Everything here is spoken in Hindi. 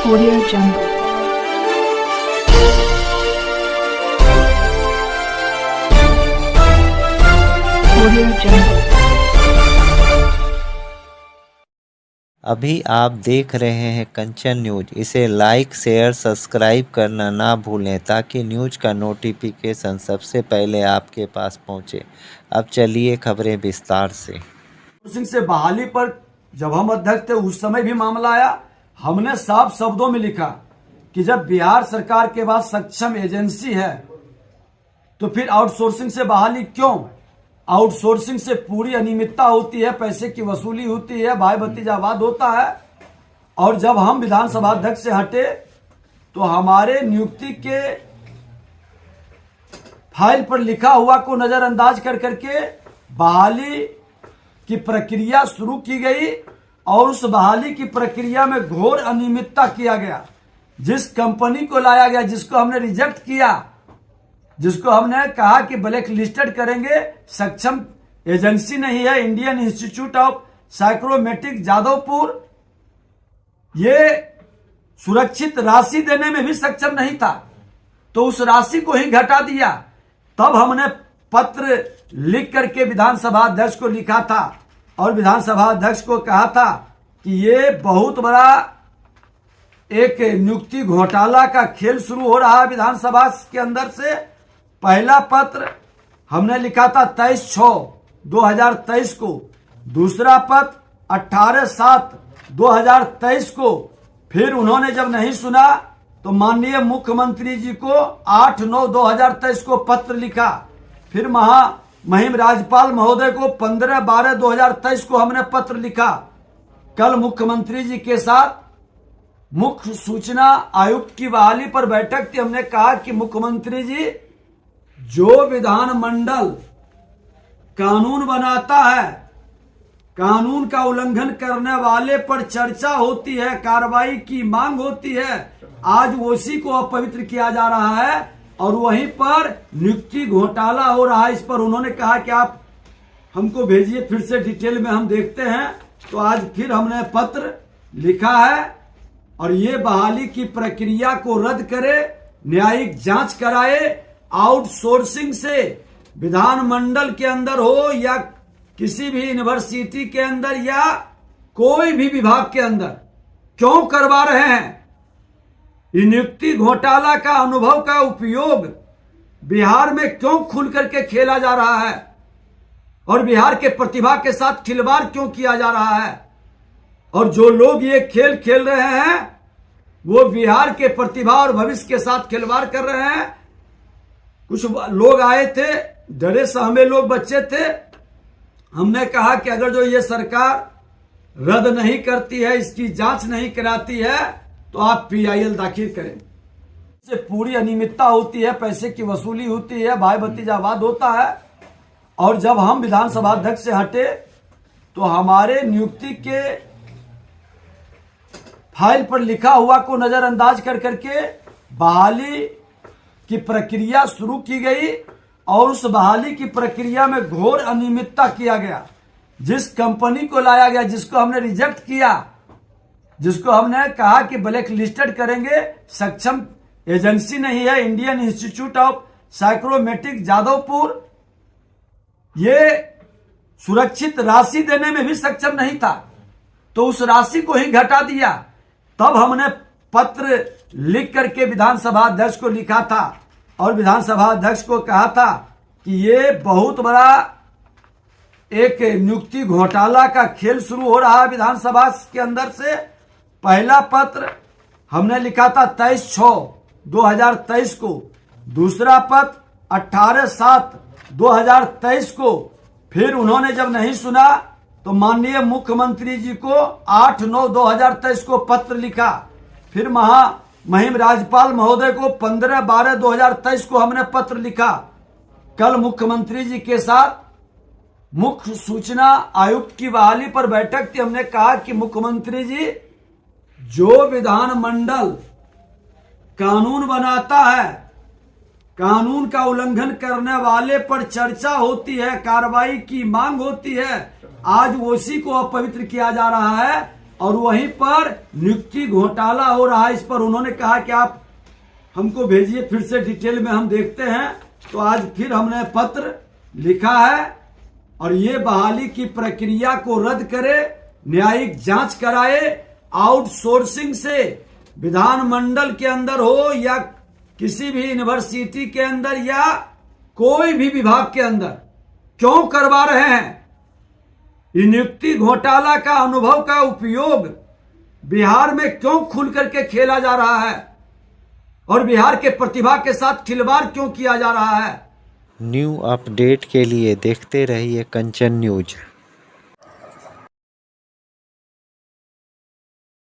Audio Jungle. Audio Jungle. अभी आप देख रहे हैं कंचन न्यूज। इसे लाइक शेयर सब्सक्राइब करना ना भूलें ताकि न्यूज का नोटिफिकेशन सबसे पहले आपके पास पहुंचे। अब चलिए खबरें विस्तार से। सिंह से बहाली पर जब हम अध्यक्ष थे उस समय भी मामला आया। हमने साफ शब्दों में लिखा कि जब बिहार सरकार के पास सक्षम एजेंसी है तो फिर आउटसोर्सिंग से बहाली क्यों? आउटसोर्सिंग से पूरी अनियमितता होती है, पैसे की वसूली होती है, भाई भतीजावाद होता है। और जब हम विधानसभा अध्यक्ष से हटे तो हमारे नियुक्ति के फाइल पर लिखा हुआ को नजरअंदाज कर करके बहाली की प्रक्रिया शुरू की गई और उस बहाली की प्रक्रिया में घोर अनियमितता किया गया। जिस कंपनी को लाया गया, जिसको हमने रिजेक्ट किया, जिसको हमने कहा कि ब्लैक लिस्टेड करेंगे, सक्षम एजेंसी नहीं है, Indian institute of psychrometric Jadavpur, ये सुरक्षित राशि देने में भी सक्षम नहीं था, तो उस राशि को ही घटा दिया। तब हमने पत्र लिख करके विधानसभा अध्यक्ष को लिखा था और विधानसभा अध्यक्ष को कहा था कि ये बहुत बड़ा एक नियुक्ति घोटाला का खेल शुरू हो रहा है विधानसभा के अंदर से। पहला पत्र हमने लिखा था 23/6/2023 को, दूसरा पत्र 18/7/2023 को। फिर उन्होंने जब नहीं सुना तो माननीय मुख्यमंत्री जी को 8/9/2023 को पत्र लिखा। फिर महिम राज्यपाल महोदय को 15/12/2023 को हमने पत्र लिखा। कल मुख्यमंत्री जी के साथ मुख्य सूचना आयुक्त की बहाली पर बैठक थी। हमने कहा कि मुख्यमंत्री जी, जो विधानमंडल कानून बनाता है, कानून का उल्लंघन करने वाले पर चर्चा होती है, कार्रवाई की मांग होती है, आज उसी को अपवित्र किया जा रहा है और वहीं पर नियुक्ति घोटाला हो रहा है। इस पर उन्होंने कहा कि आप हमको भेजिए, फिर से डिटेल में हम देखते हैं। तो आज फिर हमने पत्र लिखा है और ये बहाली की प्रक्रिया को रद्द करे, न्यायिक जांच कराए। आउटसोर्सिंग से विधानमंडल के अंदर हो या किसी भी यूनिवर्सिटी के अंदर या कोई भी विभाग के अंदर क्यों करवा रहे हैं? नियुक्ति घोटाला का अनुभव का उपयोग बिहार में क्यों खुल करके खेला जा रहा है और बिहार के प्रतिभा के साथ खिलवाड़ क्यों किया जा रहा है? और जो लोग ये खेल खेल रहे हैं वो बिहार के प्रतिभा और भविष्य के साथ खिलवाड़ कर रहे हैं। कुछ लोग आए थे, डरे सहमे लोग बच्चे थे। हमने कहा कि अगर जो ये सरकार रद्द नहीं करती है, इसकी जांच नहीं कराती है, तो आप PIL दाखिल करें। इससे पूरी अनियमितता होती है, पैसे की वसूली होती है, भाई भतीजावाद होता है। और जब हम विधानसभा अध्यक्ष से हटे तो हमारे नियुक्ति के फाइल पर लिखा हुआ को नजरअंदाज कर करके बहाली की प्रक्रिया शुरू की गई और उस बहाली की प्रक्रिया में घोर अनियमितता किया गया। जिस कंपनी को लाया गया, जिसको हमने रिजेक्ट किया, जिसको हमने कहा कि ब्लैक लिस्टेड करेंगे, सक्षम एजेंसी नहीं है, Indian institute of psychrometric Jadavpur, ये सुरक्षित राशि देने में भी सक्षम नहीं था, तो उस राशि को ही घटा दिया। तब हमने पत्र लिख करके विधानसभा अध्यक्ष को लिखा था और विधानसभा अध्यक्ष को कहा था कि ये बहुत बड़ा एक नियुक्ति घोटाला का खेल शुरू हो रहा है विधानसभा के अंदर से। पहला पत्र हमने लिखा था 23/6/2023 को, दूसरा पत्र 18/7/2023 को। फिर उन्होंने जब नहीं सुना तो माननीय मुख्यमंत्री जी को 8/9/2023 को पत्र लिखा। फिर महिम राज्यपाल महोदय को 15/12/2023 को हमने पत्र लिखा। कल मुख्यमंत्री जी के साथ मुख्य सूचना आयुक्त की बहाली पर बैठक थी। हमने कहा कि मुख्यमंत्री जी, जो विधानमंडल कानून बनाता है, कानून का उल्लंघन करने वाले पर चर्चा होती है, कार्रवाई की मांग होती है, आज उसी को अपवित्र किया जा रहा है और वहीं पर नियुक्ति घोटाला हो रहा है। इस पर उन्होंने कहा कि आप हमको भेजिए, फिर से डिटेल में हम देखते हैं। तो आज फिर हमने पत्र लिखा है और ये बहाली की प्रक्रिया को रद्द करे, न्यायिक जांच कराए, आउटसोर्सिंग से विधानमंडल के अंदर हो या किसी भी यूनिवर्सिटी के अंदर या कोई भी विभाग के अंदर क्यों करवा रहे हैं। नियुक्ति घोटाला का अनुभव का उपयोग बिहार में क्यों खुल करके खेला जा रहा है और बिहार के प्रतिभा के साथ खिलवाड़ क्यों किया जा रहा है। न्यू अपडेट के लिए देखते रहिए कंचन न्यूज।